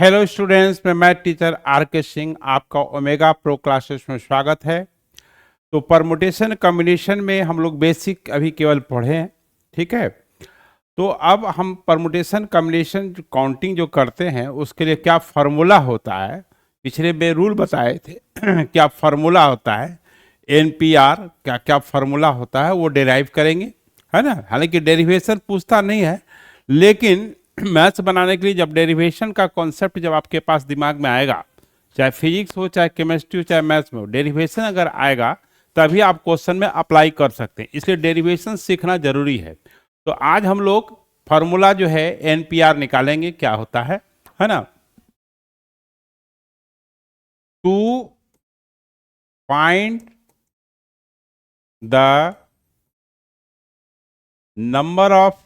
Hello students, मैं math teacher are के सिंह आपका ओमेगा प्रो क्लासेस में स्वागत है। तो परमुटेशन कॉम्बिनेशन में हम लोग बेसिक अभी केवल पढ़े हैं, ठीक है। तो अब हम परमुटेशन कॉम्बिनेशन काउंटिंग जो करते हैं उसके लिए क्या फार्मूला होता है, पिछले में रूल बताए थे क्या फार्मूला होता है, एनपीआर क्या क्या फार्मूला होता है वो डेराइव करेंगे, है ना। हालांकि डेरिवेशन पूछता नहीं है, लेकिन मैथ्स बनाने के लिए जब डेरिवेशन का कॉन्सेप्ट जब आपके पास दिमाग में आएगा, चाहे फिजिक्स हो, चाहे केमिस्ट्री हो, चाहे मैथ्स में हो, डेरिवेशन अगर आएगा तभी आप क्वेश्चन में अप्लाई कर सकते हैं। इसलिए डेरिवेशन सीखना जरूरी है। तो आज हम लोग फार्मूला जो है एनपीआर निकालेंगे, क्या होता है ना। To find the number of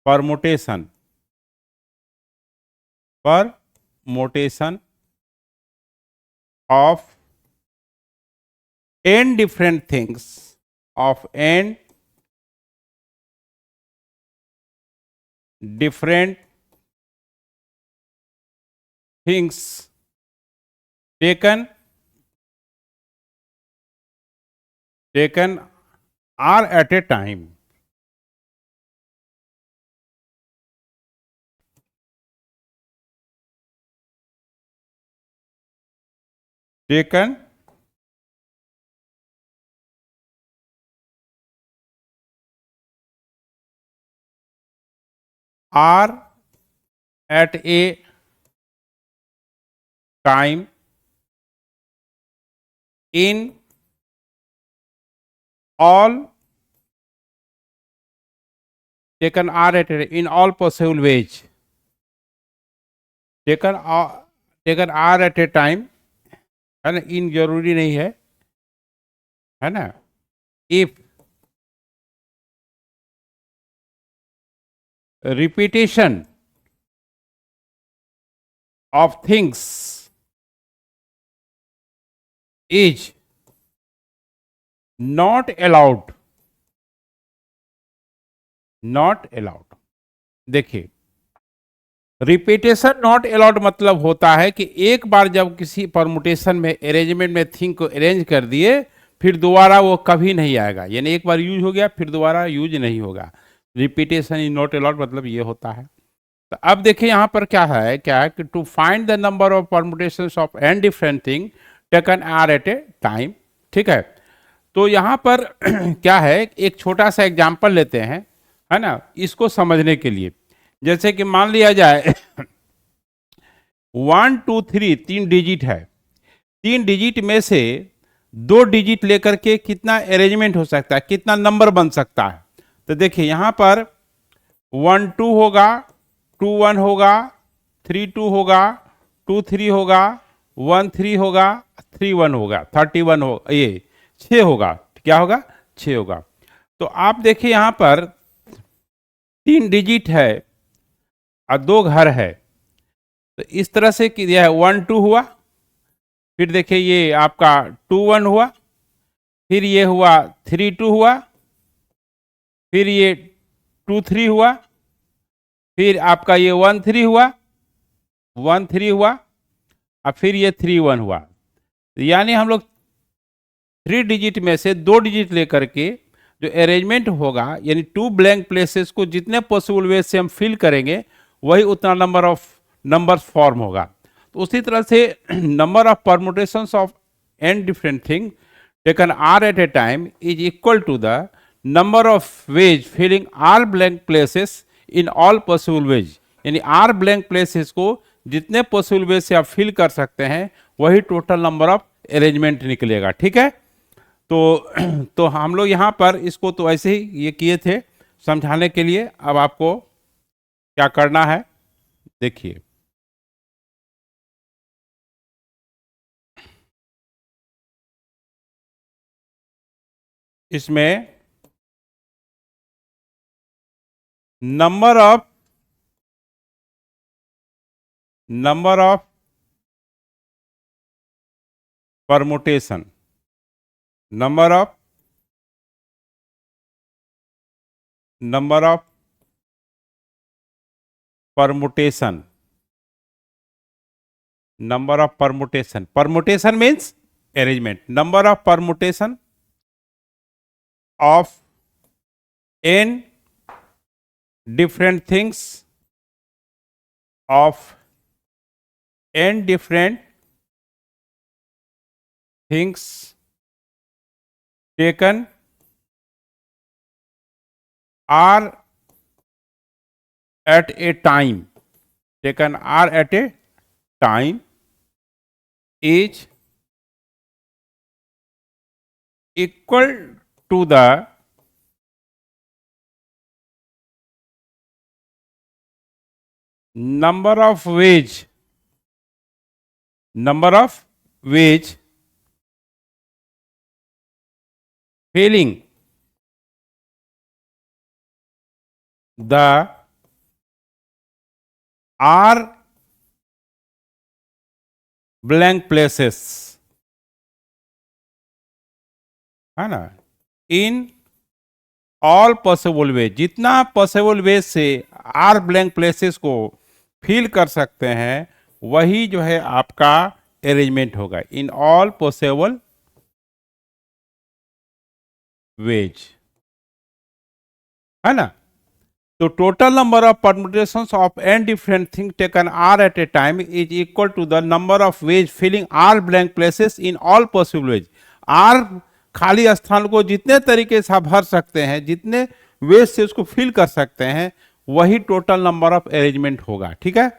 permutation of n different things of n different things taken are at a time. Taken are at a time in all taken are at a, in all possible ways. Taken are at a time, है ना, इन जरूरी नहीं है ना। If repetition of things is not allowed. देखिए, repetition not allowed मतलब होता है कि एक बार जब किसी परमुटेशन में अरेंजमेंट में थिंग को अरेंज कर दिए फिर दोबारा वो कभी नहीं आएगा, यानी एक बार यूज हो गया फिर दोबारा यूज नहीं होगा। रिपीटेशन इज नॉट अलाउड मतलब ये होता है। तो अब देखिए यहाँ पर क्या है कि to find the number of permutations of n different thing taken r at a time, ठीक है। तो यहाँ पर क्या है, एक छोटा सा एग्जाम्पल लेते हैं, है ना, इसको समझने के लिए। जैसे कि मान लिया जाए 1 2 3 तीन डिजिट है, तीन डिजिट में से दो डिजिट लेकर के कितना अरेंजमेंट हो सकता है, कितना नंबर बन सकता है। तो देखिए यहाँ पर 1 2 होगा, 2 1 होगा, 3 2 होगा, 2 3 होगा, 1 3 होगा, 3 1 होगा, 31 हो, ये 6 होगा। क्या होगा? 6 होगा। तो आप देखिए यहाँ पर तीन डिजिट है और दो घर है, तो इस तरह से यह 1 2 हुआ, फिर देखिए ये आपका 2 1 हुआ, फिर ये हुआ 3 2 हुआ, फिर ये 2 3 हुआ, फिर आपका ये 1 3 हुआ, 1 3 हुआ, और फिर ये 3 1 हुआ। यानी हम लोग 3 डिजिट में से दो डिजिट लेकर के जो अरेंजमेंट होगा, यानी 2 ब्लैंक प्लेसेस को जितने पॉसिबल वे से हम फिल करेंगे वही उतना नंबर्स फॉर्म होगा। तो उसी तरह से number of permutations of n different thing taken r at a time is equal to the number of ways filling r blank places in all possible ways. यानी आर ब्लैंक प्लेसेस को जितने possible way से आप fill कर सकते हैं वही total number of arrangement निकलेगा, ठीक है। तो हम लोग यहाँ पर इसको तो ऐसे ही ये किए थे समझाने के लिए। अब आपको क्या करना है देखिए, इसमें number of permutation, number of permutation. Number of permutation. Permutation means arrangement. Number of permutation of n different things of n different things taken are at a time, taken are at a time is equal to the number of ways filling the R blank places, है ना, इन all possible way, जितना possible way से are blank places को fill कर सकते हैं वही जो है आपका अरेंजमेंट होगा, इन ऑल पॉसिबल वेज, है ना। तो total number of permutations of n different thing taken r at a time is equal to the number of ways filling r blank places in all possible ways. R खाली स्थान को जितने तरीके से आप भर सकते हैं, जितने वेज से उसको फिल कर सकते हैं, वही टोटल नंबर ऑफ अरेंजमेंट होगा। ठीक है,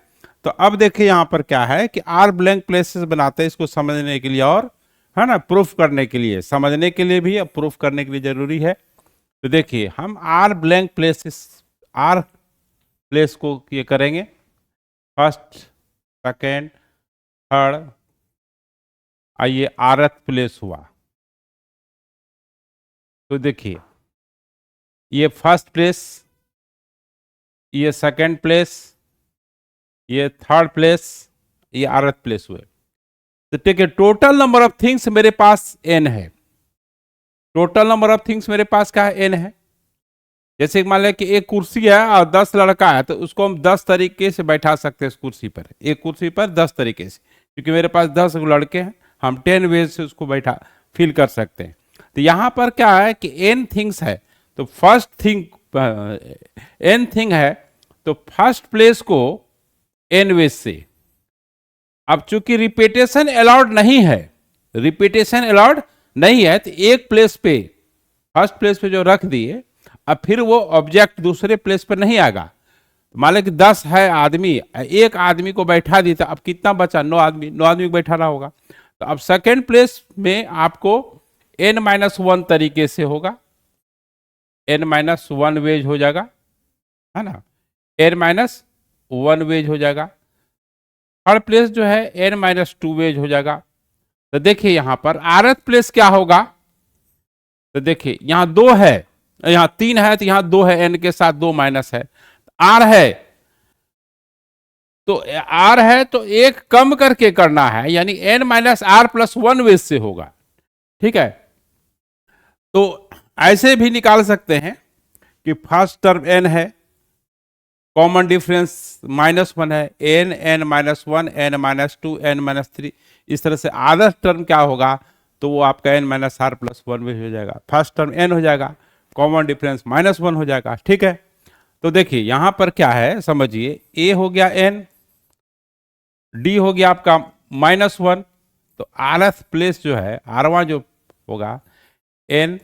तो अब देखिए यहां पर क्या है कि आर ब्लैंक प्लेसेस बनाते हैं इसको समझने के लिए, और है ना प्रूफ करने के लिए, समझने के लिए भी और प्रूफ करने के लिए जरूरी है। तो देखिए हम r blank places, r place को ये करेंगे, फर्स्ट सेकेंड थर्ड, आइए आरथ प्लेस हुआ। तो देखिए ये फर्स्ट प्लेस, ये सेकेंड प्लेस, ये थर्ड प्लेस, ये आरथ प्लेस हुए। तो ठीक है, टोटल नंबर ऑफ थिंग्स मेरे पास n है, टोटल नंबर ऑफ थिंग्स मेरे पास क्या है, n है। जैसे मान लें कि एक कुर्सी है और 10 लड़का है, तो उसको हम 10 तरीके से बैठा सकते हैं इस कुर्सी पर, एक कुर्सी पर 10 तरीके से, क्योंकि मेरे पास 10 लड़के हैं, हम 10 वेज से उसको बैठा फिल कर सकते हैं। तो यहां पर क्या है कि n थिंग्स है, तो फर्स्ट थिंग n थिंग है, तो फर्स्ट प्लेस को n वेज से, अब चूंकि रिपीटेशन अलाउड नहीं है, रिपीटेशन अलाउड नहीं है, तो एक प्लेस पे, फर्स्ट प्लेस पे जो रख दिए, अब फिर वो ऑब्जेक्ट दूसरे प्लेस पर नहीं आएगा। मान लो कि 10 है आदमी, एक आदमी को बैठा दी, तो अब कितना बचा, 9 आदमी, 9 आदमी को बैठाना होगा। तो अब सेकेंड प्लेस में आपको n-1 तरीके से होगा, n-1 वेज हो जाएगा, है ना, n-1 वेज हो जाएगा। थर्ड प्लेस जो है n-2 वेज हो जाएगा। तो देखिए यहां पर आरथ प्लेस क्या होगा, तो देखिए यहां 2 है, यहां 3 है, तो यहां 2 है, n के साथ 2 माइनस है, r है, तो r है तो एक कम करके करना है, यानी n-r+1 वेज से होगा। ठीक है, तो ऐसे भी निकाल सकते हैं कि फर्स्ट टर्म n है, कॉमन डिफरेंस -1 है, n-1, n-2, n-3, इस तरह से आधा टर्म क्या होगा, तो वो आपका n-r+1 वेज हो जाएगा, फर्स्ट टर्म n हो जाएगा, कॉमन डिफरेंस -1 हो जाएगा। ठीक है, तो देखिए यहां पर क्या है समझिए, a हो गया n, d हो गया आपका -1, तो आरथ प्लेस जो है, आरवां जो होगा n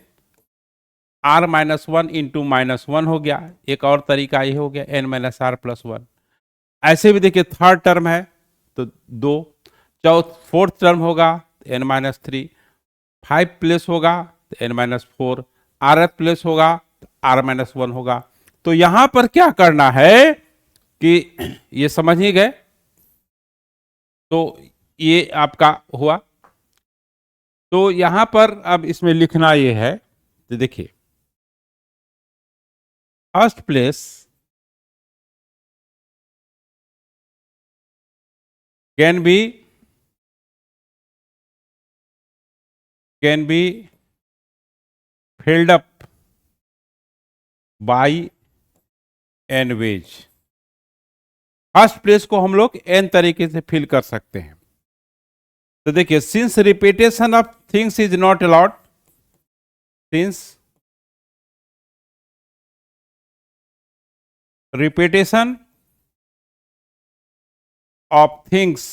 r-1 इंटू -1 हो गया, एक और तरीका ये हो गया n-r+1। ऐसे भी देखिए थर्ड टर्म है तो 2, फोर्थ टर्म होगा n-3, 5 प्लेस होगा तो n-4, आरथ प्लेस होगा तो r-1 होगा। तो यहां पर क्या करना है कि ये समझ ही गए, तो ये आपका हुआ। तो यहां पर अब इसमें लिखना ये है, तो देखिए first place can B filled up by n ways, first place को हम लोग n तरीके से फिल कर सकते हैं। तो देखिए, since repetition of things is not allowed, since repetition of things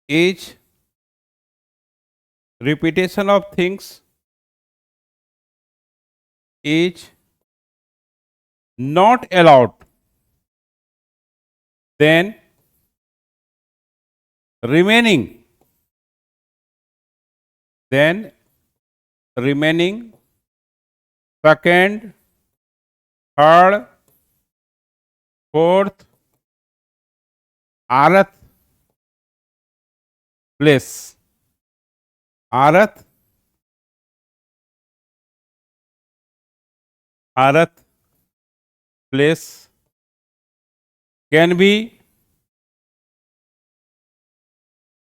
is repetition of things is not allowed, then remaining second, third, fourth, आरथ place, आरथ place can B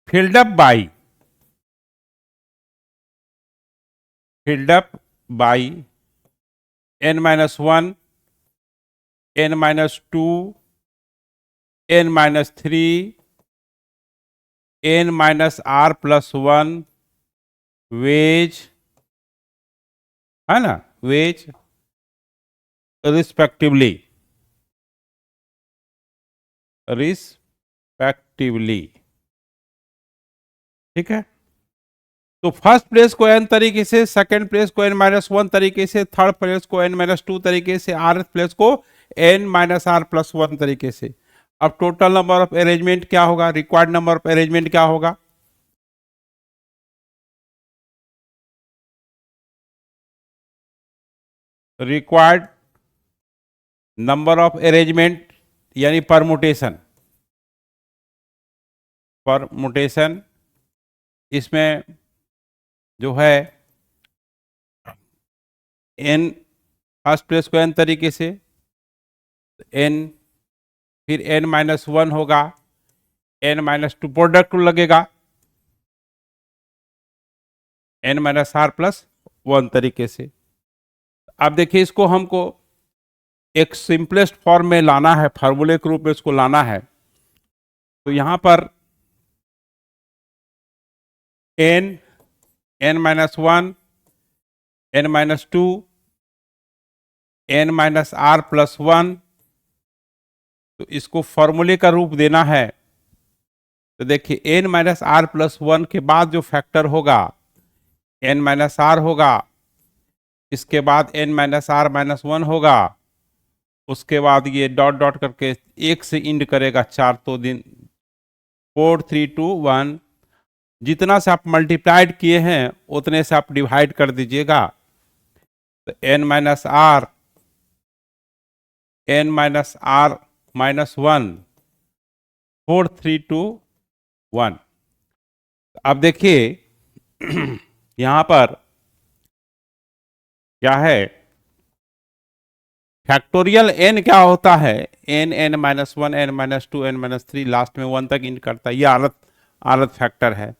filled up by n minus 1, n minus 2, n minus 3, n minus r plus 1 veg, है ना, veg respectively, ठीक है। तो first place को n तरीके से, second place को n minus 1 तरीके से, थर्ड प्लेस को n माइनस 2 तरीके से, आरथ प्लेस को n माइनस r प्लस 1 तरीके से। अब टोटल नंबर ऑफ अरेंजमेंट क्या होगा, रिक्वायर्ड नंबर ऑफ अरेंजमेंट क्या होगा, रिक्वायर्ड नंबर ऑफ अरेंजमेंट यानी परमुटेशन, इसमें जो है n फर्स्ट प्लेस को n तरीके से, n फिर n माइनस 1 होगा, n माइनस 2 प्रोडक्ट टू लगेगा, n माइनस r प्लस 1 तरीके से। अब देखिए, इसको हमको एक सिंपलेस्ट फॉर्म में लाना है, फार्मूले के रूप में इसको लाना है। तो यहां पर n minus 1, n minus 2, n minus r plus 1, तो इसको फॉर्मूले का रूप देना है। तो देखिए, n माइनस r प्लस 1 के बाद जो फैक्टर होगा n माइनस r होगा, इसके बाद n माइनस r माइनस 1 होगा, उसके बाद ये डॉट डॉट करके 1 से इंड करेगा 4, तो दिन 4 3 2 1, जितना से आप मल्टीप्लाइड किए हैं उतने से आप डिवाइड कर दीजिएगा। तो n माइनस r माइनस 1, 4 3 2 1। अब देखिए यहां पर क्या है, फैक्टोरियल n क्या होता है, n minus 1, n minus 2, n minus 3, last में 1 तक इंड करता है। ये आरथ फैक्टर है,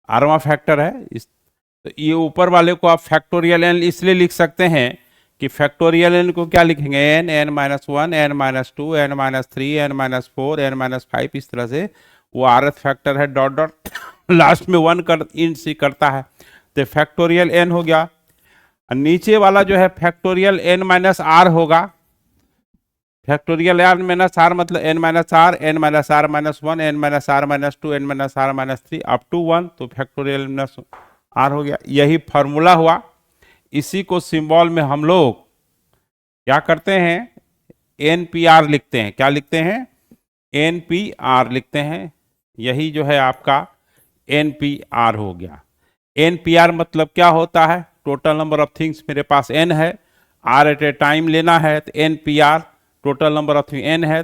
आरवा फैक्टर है। तो ये ऊपर वाले को आप फैक्टोरियल n इसलिए लिख सकते हैं कि फैक्टोरियल n को क्या लिखेंगे, n minus 1, n minus 2, n minus 3, n minus 4, n minus 5, इस तरह से वो आरथ फैक्टर है, डॉट डॉट लास्ट में 1 कर इंड सी करता है, तो फैक्टोरियल n हो गया। नीचे वाला जो है फैक्टोरियल n माइनस r होगा, फैक्टोरियल n माइनस r मतलब n minus r, n minus r minus 1, n minus r minus 2, n minus r minus 3 up to 1, तो फैक्टोरियल माइनस r हो गया। यही फॉर्मूला हुआ। इसी को सिंबल में हम लोग क्या करते हैं, NPR लिखते हैं। क्या लिखते हैं, NPR लिखते हैं। यही जो है आपका NPR हो गया। NPR मतलब क्या होता है, टोटल नंबर ऑफ थिंग्स मेरे पास n है, r एट ए टाइम लेना है, तो NPR total number of thing n है।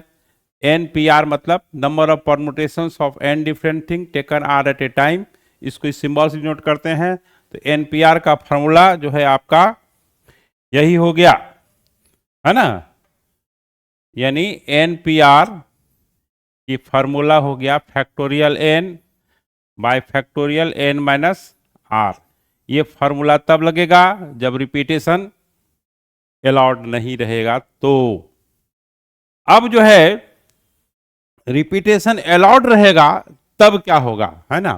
NPR मतलब number of permutations of n different thing taken r at a time, इसको इस सिंबल से नोट करते हैं। तो NPR का फॉर्मूला जो है आपका यही हो गया, है ना, यानी NPR की फॉर्मूला हो गया factorial n bye factorial n minus r। ये फॉर्मूला तब लगेगा जब रिपीटेशन अलाउड नहीं रहेगा तो। अब जो है रिपीटेशन अलाउड रहेगा तब क्या होगा, है ना।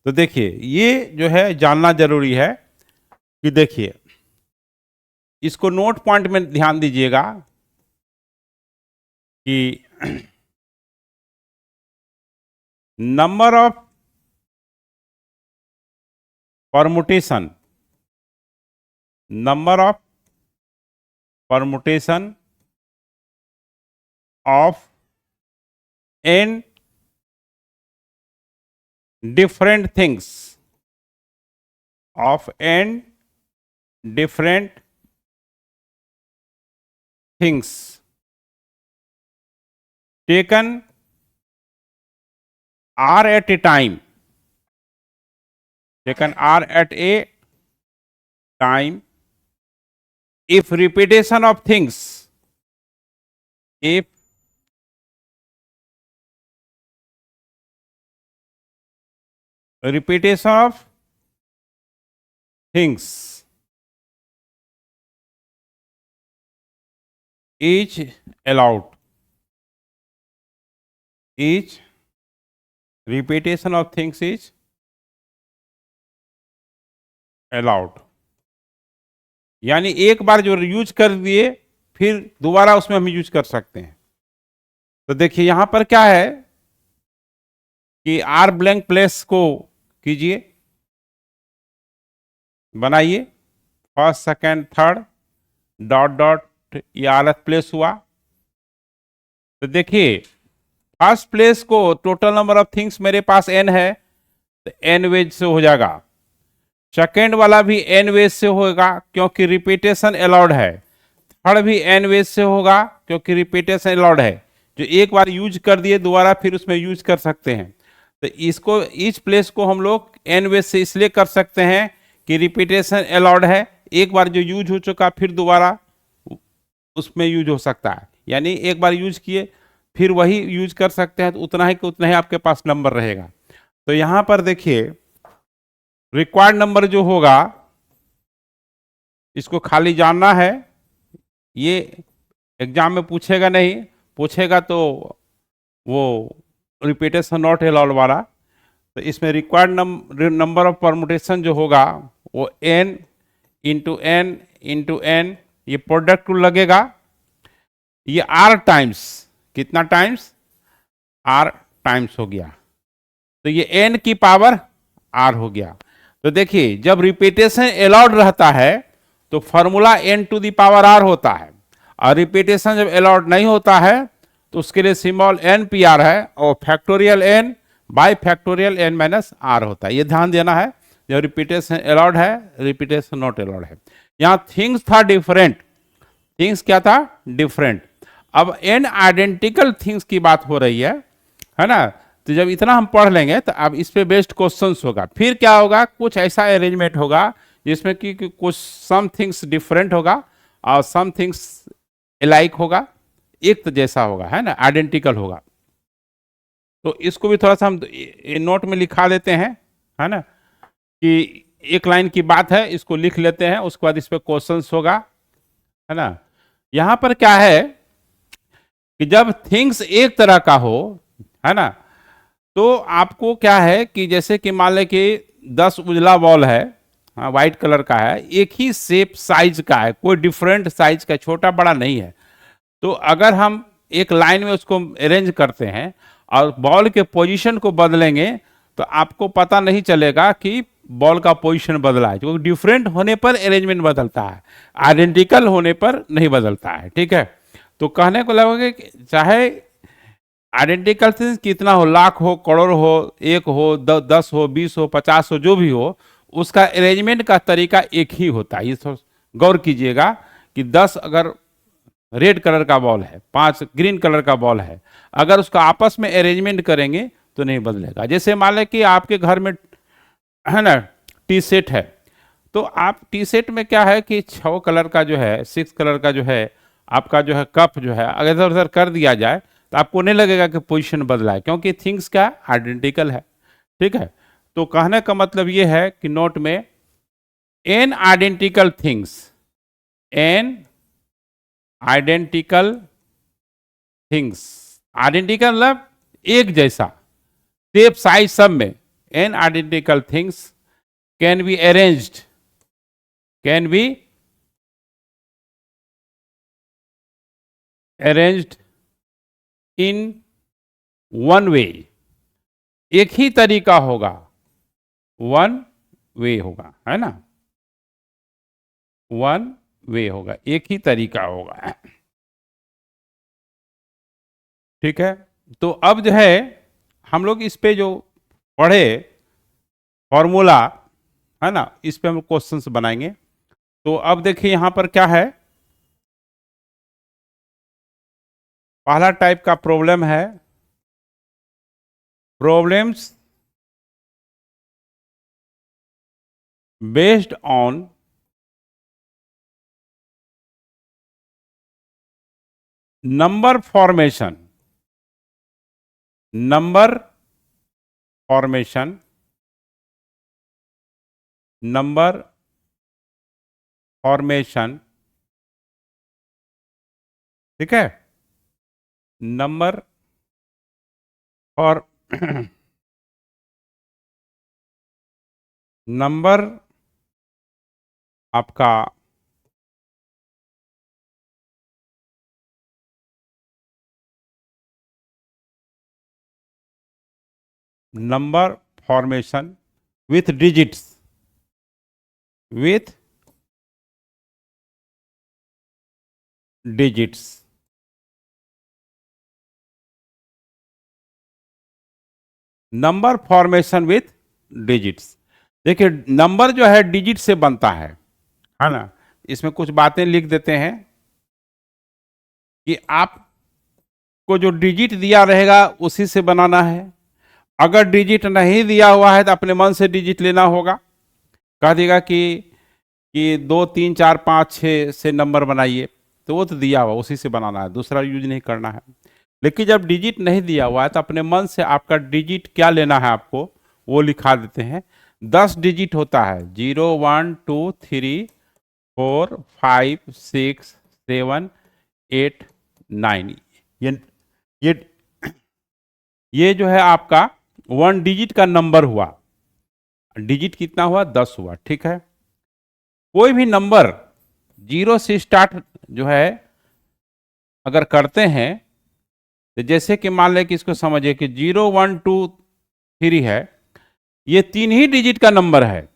तो देखिए ये जो है जानना जरूरी है कि देखिए इसको नोट पॉइंट में ध्यान दीजिएगा कि number of permutation, number of permutation of n different things, of n different things taken r at a time, taken r at a time, if repetition of things, if repetition of things is allowed, each repetition of things is allowed, यानी एक बार जो use कर दिए फिर दोबारा उसमें हम use कर सकते हैं। तो देखिए यहां पर क्या है कि आर ब्लैंक प्लेस को कीजिए, बनाइए, first second third dot dot ये आरएस प्लेस हुआ। तो देखिए फर्स्ट प्लेस को टोटल नंबर ऑफ थिंग्स मेरे पास एन है तो एन वेज से हो जाएगा, सेकेंड वाला भी एन वेज से होगा क्योंकि रिपीटेशन अलाउड है, थर्ड भी एन वेज से होगा क्योंकि रिपीटेशन अलाउड है। जो एक बार यूज कर दिए दोबारा फिर उसमें यूज कर सकते हैं। तो इसको इस प्लेस को हम लोग एन वेज से इसलिए कर सकते हैं कि रिपीटेशन अलाउड है, एक बार जो यूज हो चुका फिर दोबारा उसमें यूज हो सकता है, यानी एक बार यूज किए फिर वही यूज कर सकते हैं तो उतना ही कि उतना ही आपके पास नंबर रहेगा। तो यहां पर देखिए रिक्वायर्ड नंबर जो होगा इसको खाली जानना है, ये एग्जाम में पूछेगा नहीं, पूछेगा तो वो रिपीटेशन नॉट अलाउड वाला। तो इसमें रिक्वायर्ड नंबर ऑफ परमुटेशन जो होगा वो n इंटू एन ये प्रोडक्ट रूल लगेगा, ये r टाइम्स, कितना टाइम्स, r टाइम्स हो गया, तो ये n की पावर r हो गया। तो देखिए जब रिपीटेशन अलाउड रहता है तो formula n to the power r होता है, और रिपीटेशन जब अलाउड नहीं होता है तो उसके लिए सिंबल एन पी आर है और factorial n by factorial n minus r होता है। ये ध्यान देना है, जब रिपीटेशन अलाउड है रिपीटेशन नॉट अलाउड है। यहाँ थिंग्स था डिफरेंट, थिंग्स क्या था, डिफरेंट। अब एन आइडेंटिकल थिंग्स की बात हो रही है ना। तो जब इतना हम पढ़ लेंगे तो अब इस पे बेस्ड क्वेश्चंस होगा, फिर क्या होगा, कुछ ऐसा अरेंजमेंट होगा जिसमें कि कुछ सम थिंग्स डिफरेंट होगा और सम थिंग्स अलाइक होगा, एक तो जैसा होगा, है ना, आइडेंटिकल होगा। तो इसको भी थोड़ा सा हम नोट में लिखा देते हैं, है ना, कि एक लाइन की बात है इसको लिख लेते हैं, उसके बाद इस पे क्वेश्चंस होगा, है ना। यहां पर क्या है कि जब थिंग्स एक तरह का हो, है ना, तो आपको क्या है कि जैसे कि मान लें कि 10 उजला बॉल है, हाँ व्हाइट कलर का है, एक ही शेप साइज का है, कोई डिफरेंट साइज का, छोटा बड़ा नहीं है। तो अगर हम एक लाइन में उसको अरेंज करते हैं और बॉल के पोजीशन को बदलेंगे तो आपको पता नहीं चलेगा कि बॉल का पोजीशन बदला है, क्योंकि डिफरेंट होने पर अरेंजमेंट बदलता है, आइडेंटिकल होने पर नहीं बदलता है, ठीक है। तो कहने को लगेगा कि चाहे आइडेंटिकल थिंग्स कितना हो, लाख हो, करोड़ हो, एक हो, 10 हो, 20 हो, 50 हो, जो भी हो, उसका अरेंजमेंट का तरीका एक ही होता है। ये गौर कीजिएगा कि 10 अगर रेड कलर का बॉल है, 5 ग्रीन कलर का बॉल है, अगर उसका आपस में अरेंजमेंट करेंगे तो नहीं बदलेगा। जैसे मान लें कि आपके घर में, है ना, टी सेट है, तो आप टी सेट में क्या है कि 6 कलर का जो है, 6 कलर का जो है आपका जो है कप जो है, अगर इधर उधर कर दिया जाए तो आपको नहीं लगेगा कि पोजीशन बदला है, क्योंकि थिंग्स क्या आइडेंटिकल है, ठीक है। तो कहने का मतलब ये है कि नोट में n identical things, n identical things, identical मतलब एक जैसा, शेप साइज सब में, n identical things can be arranged, can be arranged in one way, एक ही तरीका होगा, वन वे होगा, है ना, वन वे होगा, एक ही तरीका होगा। ठीक है, तो अब जो है हम लोग इस पे जो पढ़े फॉर्मूला, है ना, इस पे हम क्वेश्चंस बनाएंगे। तो अब देखिए यहां पर क्या है, पहला टाइप का प्रॉब्लम है, problems based on number formation, number formation, number formation, ठीक है, नंबर और नंबर आपका number formation with digits, with digits, number formation with digits. देखिए नंबर जो है डिजिट से बनता है ना, इसमें कुछ बातें लिख देते हैं कि आपको जो डिजिट दिया रहेगा उसी से बनाना है, अगर डिजिट नहीं दिया हुआ है तो अपने मन से डिजिट लेना होगा, कह देगा कि 2 3 4 5 6 से नंबर बनाइए, तो वो तो दिया हुआ उसी से बनाना है, दूसरा यूज नहीं करना है। लेकिन जब डिजिट नहीं दिया हुआ है तो अपने मन से आपका डिजिट क्या लेना है आपको वो लिखा देते हैं। 10 डिजिट होता है, 0 1 2 3 4 5 6 7 8 9, ये ये जो है आपका 1 डिजिट का नंबर हुआ, डिजिट कितना हुआ 10 हुआ, ठीक है। कोई भी नंबर 0 से स्टार्ट जो है अगर करते हैं, तो जैसे कि मान लें कि इसको समझिए कि 0 1 2 3 है, ये 3 ही डिजिट का नंबर है,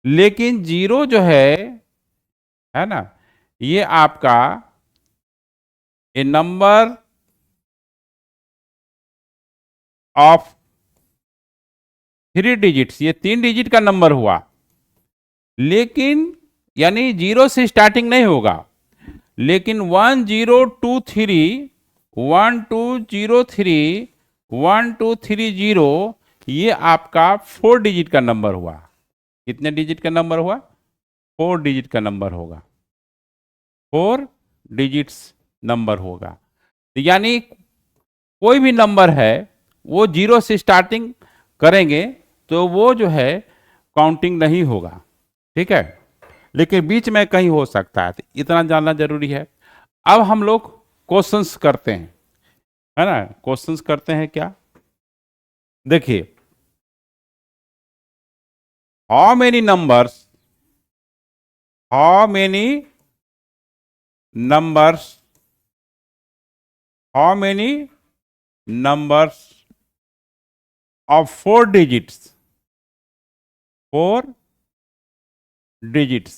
लेकिन 0 जो है ना, ये आपका ए नंबर ऑफ 3 डिजिट्स, ये 3 डिजिट का नंबर हुआ, लेकिन यानी 0 से स्टार्टिंग नहीं होगा, लेकिन 1 0 2 3 1 2 0 3 1 2 3 0, ये आपका 4 डिजिट का नंबर हुआ। कितने डिजिट का नंबर हुआ? 4 डिजिट का नंबर होगा, 4 डिजिट्स नंबर होगा। तो यानी कोई भी नंबर है वो 0 से स्टार्टिंग करेंगे तो वो जो है काउंटिंग नहीं होगा, ठीक है, लेकिन बीच में कहीं हो सकता है, तो इतना जानना जरूरी है। अब हम लोग क्वेश्चंस करते हैं, है ना, क्वेश्चंस करते हैं क्या, देखिए, how many numbers, how many numbers, how many numbers of 4 digits, 4 digits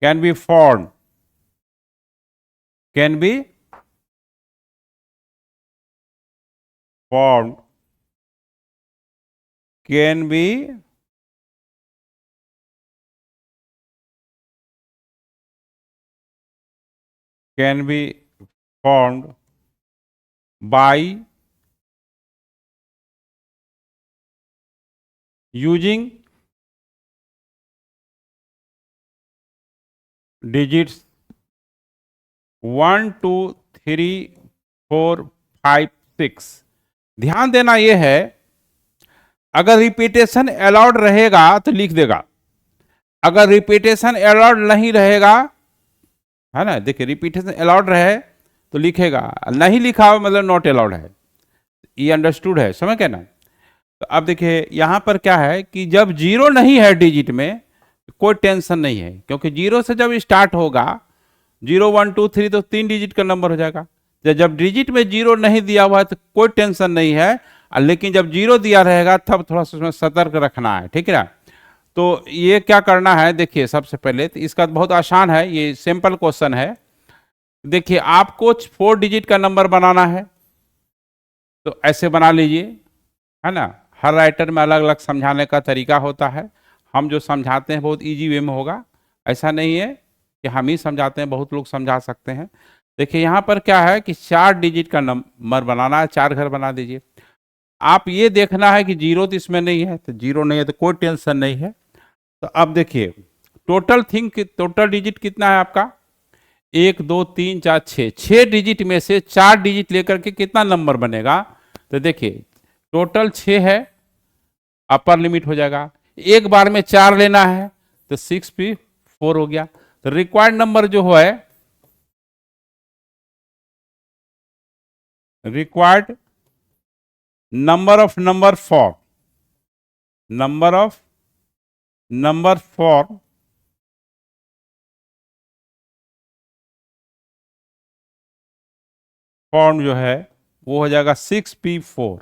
can be formed, can be formed, can be can be formed by using digits 1 2 3 4 5 6। ध्यान देना यह है, अगर रिपीटेशन अलाउड रहेगा तो लिख देगा, अगर रिपीटेशन अलाउड नहीं रहेगा, है ना, देखिए रिपीटेशन अलाउड रहे तो लिखेगा, नहीं लिखा हुआ मतलब नॉट अलाउड है, ये अंडरस्टूड है, समझ गए ना। तो अब देखिए यहाँ पर क्या है कि जब जीरो नहीं है डिजिट में कोई टेंशन नहीं है, क्योंकि जीरो से जब स्टार्ट होगा 0 1 2 3 तो 3 डिजिट का नंबर हो जाएगा। जब डिजिट में जीरो नहीं दिया हुआ है तो कोई टेंशन नहीं है, लेकिन जब जीरो दिया रहेगा तब थोड़ा सा उसमें सतर्क रखना है, ठीक है ना। तो ये क्या करना है, देखिए सबसे पहले तो इसका बहुत आसान है, ये सिंपल क्वेश्चन है। देखिए आपको 4 डिजिट का नंबर बनाना है, तो ऐसे बना लीजिए, है ना। हर राइटर में अलग अलग समझाने का तरीका होता है, हम जो समझाते हैं बहुत इजी वे में होगा, ऐसा नहीं है कि हम ही समझाते हैं, बहुत लोग समझा सकते हैं। देखिए यहाँ पर क्या है कि 4 डिजिट का नंबर बनाना है, 4 घर बना दीजिए। आप ये देखना है कि जीरो तो इसमें नहीं है, तो जीरो नहीं है तो कोई टेंशन नहीं है। तो अब देखिए टोटल डिजिट कितना है आपका, 1 2 3 4 6 डिजिट में से 4 डिजिट लेकर के कितना नंबर बनेगा, तो देखिए टोटल 6 है, अपर लिमिट हो जाएगा, एक बार में 4 लेना है तो 6 भी 4 हो गया। तो रिक्वायर्ड नंबर जो है, required number of number for form जो है वो हो जाएगा 6p4,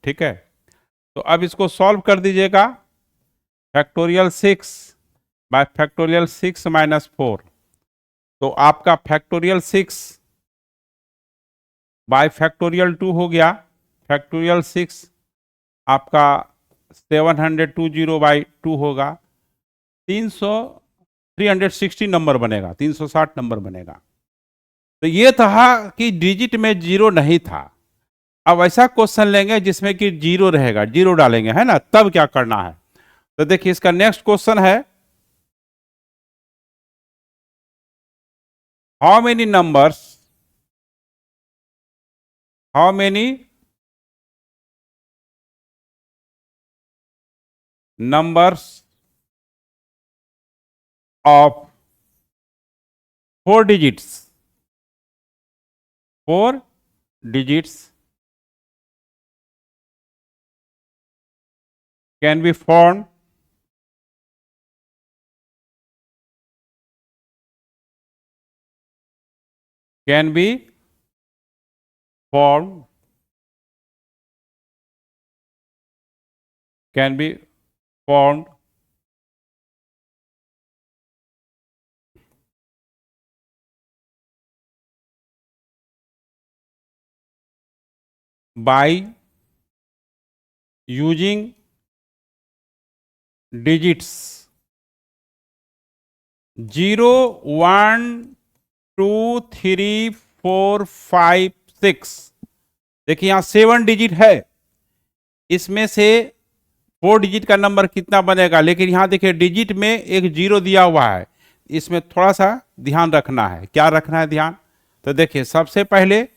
ठीक है। तो अब इसको सॉल्व कर दीजिएगा, फैक्टोरियल 6 बाय फैक्टोरियल 6 माइनस 4, तो आपका फैक्टोरियल 6 बाय फैक्टोरियल 2 हो गया, फैक्टोरियल 6 आपका 720 बाई 2 होगा, 360 नंबर बनेगा, 360 नंबर बनेगा। तो ये था कि डिजिट में जीरो नहीं था। अब ऐसा क्वेश्चन लेंगे जिसमें कि जीरो रहेगा, जीरो डालेंगे, है ना, तब क्या करना है। तो देखिए इसका नेक्स्ट क्वेश्चन है, how many numbers of 4 digits can be formed can be formed can be formed by using digits 0 1 2 3 4 5 6। देखिए यहाँ 7 डिजिट है, इसमें से 4 डिजिट का नंबर कितना बनेगा, लेकिन यहाँ देखिए डिजिट में एक जीरो दिया हुआ है, इसमें थोड़ा सा ध्यान रखना है। क्या रखना है ध्यान, तो देखिए सबसे पहले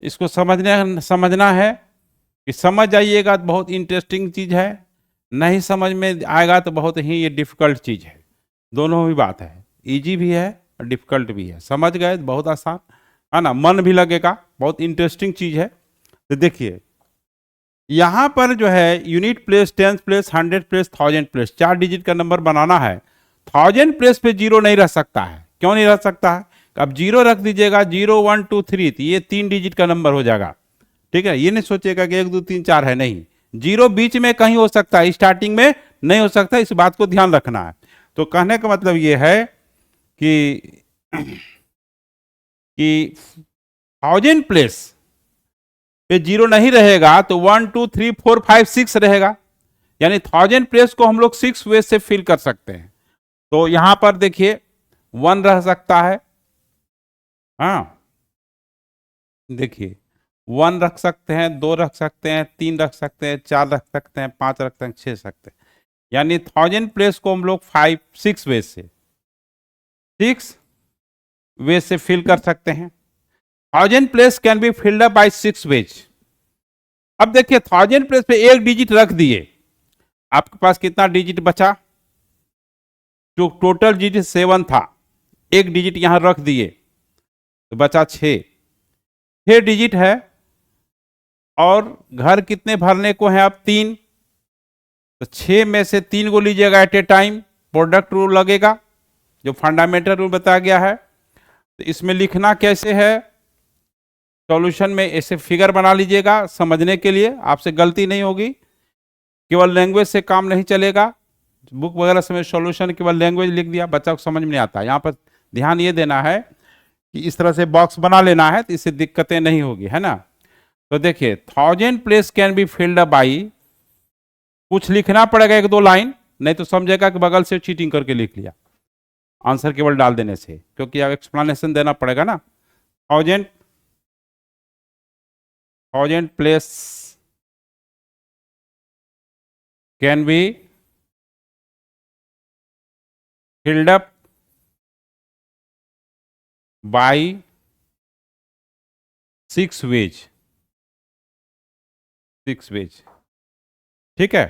इसको समझना है कि समझ जाइएगा तो बहुत इंटरेस्टिंग चीज है, नहीं समझ में आएगा तो बहुत ही ये डिफिकल्ट चीज है। दोनों भी बात है, इजी भी है और डिफिकल्ट भी है। समझ गए तो बहुत आसान है ना, मन भी लगेगा, बहुत इंटरेस्टिंग चीज है। तो देखिए यहां पर जो है unit place, tens place, 100 place, 1000 place, 4 digit का नंबर बनाना है। 1000 प्लेस पे जीरो नहीं रह सकता है, क्यों नहीं रह सकता है, अब जीरो रख दीजिएगा, 0 1 2 3, तो ये 3 डिजिट का नंबर हो जाएगा, ठीक है। ये नहीं सोचेगा कि 1 2 3 4 है, नहीं, जीरो बीच में कहीं हो सकता है, स्टार्टिंग में नहीं हो सकता, इस बात को ध्यान रखना है। तो कहने का मतलब ये है कि 1000 प्लेस पे जीरो नहीं रहेगा तो 1 2 3 4 5 6 रहेगा, यानी 1000 प्लेस को हम लोग 6 वे से फिल कर सकते हैं। तो यहां पर देखिए 1 रह सकता है, हाँ देखिए 1 रख सकते हैं, 2 रख सकते हैं, 3 रख सकते हैं, 4 रख सकते हैं, 5 रख सकते हैं, 6 सकते हैं, यानी 1000 प्लेस को हम लोग 6 वे से फिल कर सकते हैं। 1000 place can be filled up by 6 ways. अब देखिए 1000 प्लेस पे एक डिजिट रख दिए, आपके पास कितना डिजिट बचा, जो टोटल डिजिट 7 था, एक डिजिट यहां रख दिए तो बचा 6 डिजिट है, और घर कितने भरने को है? अब 3, तो 6 में से 3 को लीजिएगा at a time, product rule लगेगा जो फंडामेंटल रूल बताया गया है। तो इसमें लिखना कैसे है? सॉल्यूशन में ऐसे फिगर बना लीजिएगा समझने के लिए, आपसे गलती नहीं होगी। केवल लैंग्वेज से काम नहीं चलेगा, बुक वगैरह से सॉल्यूशन केवल लैंग्वेज लिख दिया, बच्चा को समझ में नहीं आता। यहाँ पर ध्यान ये देना है कि इस तरह से बॉक्स बना लेना है, तो इससे दिक्कतें नहीं होगी, है ना। तो देखिए 1000 place can be field by, कुछ लिखना पड़ेगा 1-2 लाइन, नहीं तो समझेगा कि बगल से चीटिंग करके लिख लिया आंसर केवल डाल देने से, क्योंकि अब एक्सप्लेनेशन देना पड़ेगा ना। 1000 place can B filled up by 6 ways, ठीक है।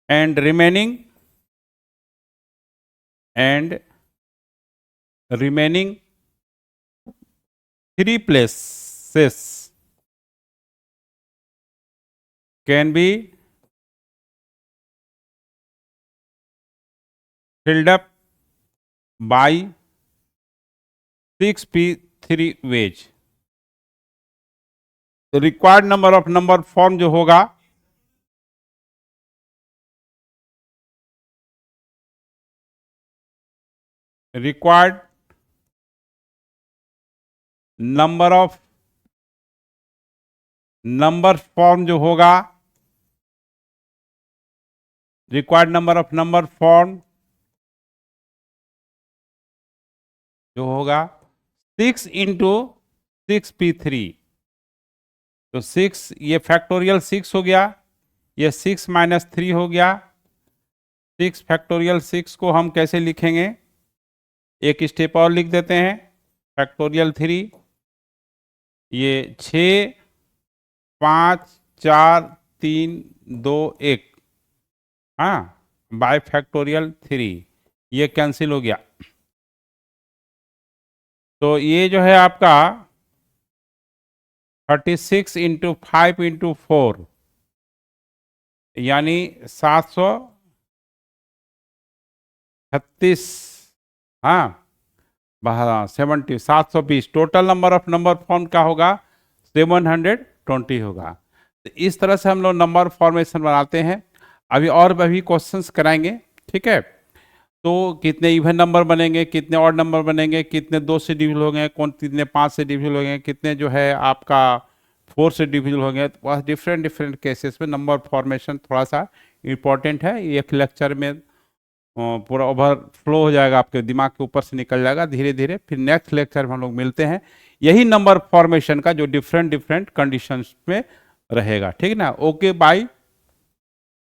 And remaining 3 places can be filled up by 6p3 ways। तो required number of number form जो होगा, required number of number form जो होगा, required number of number form जो होगा 6 into 6p3। तो 6, ये फैक्टोरियल 6 हो गया, ये 6 - 3 हो गया। 6 फैक्टोरियल 6 को हम कैसे लिखेंगे? एक स्टेप और लिख देते हैं, फैक्टोरियल 3, ये 6 5 4 3 2 1, हाँ, बाय फैक्टोरियल 3, ये कैंसिल हो गया। तो ये जो है आपका 36 इंटू 5 इंटू 4 यानी 736, हाँ 70, 720। Total number of number form क्या होगा? 720 होगा। तो इस तरह से हम लोग नंबर फॉर्मेशन बनाते हैं। अभी और भी क्वेश्चंस कराएंगे, ठीक है। तो कितने इवन नंबर बनेंगे, कितने ऑड नंबर बनेंगे, कितने 2 से डिविजल होंगे, कितने 5 से डिविजल होंगे, कितने जो है आपका 4 से डिविजल होंगे। तो वह डिफरेंट केसेस में नंबर फॉर्मेशन थोड़ा सा इम्पोर्टेंट है। एक लेक्चर में पूरा ओवरफ्लो हो जाएगा, आपके दिमाग के ऊपर से निकल जाएगा धीरे धीरे। फिर नेक्स्ट लेक्चर में हम लोग मिलते हैं, यही नंबर फॉर्मेशन का जो डिफरेंट कंडीशंस में रहेगा, ठीक ना। Okay, bye.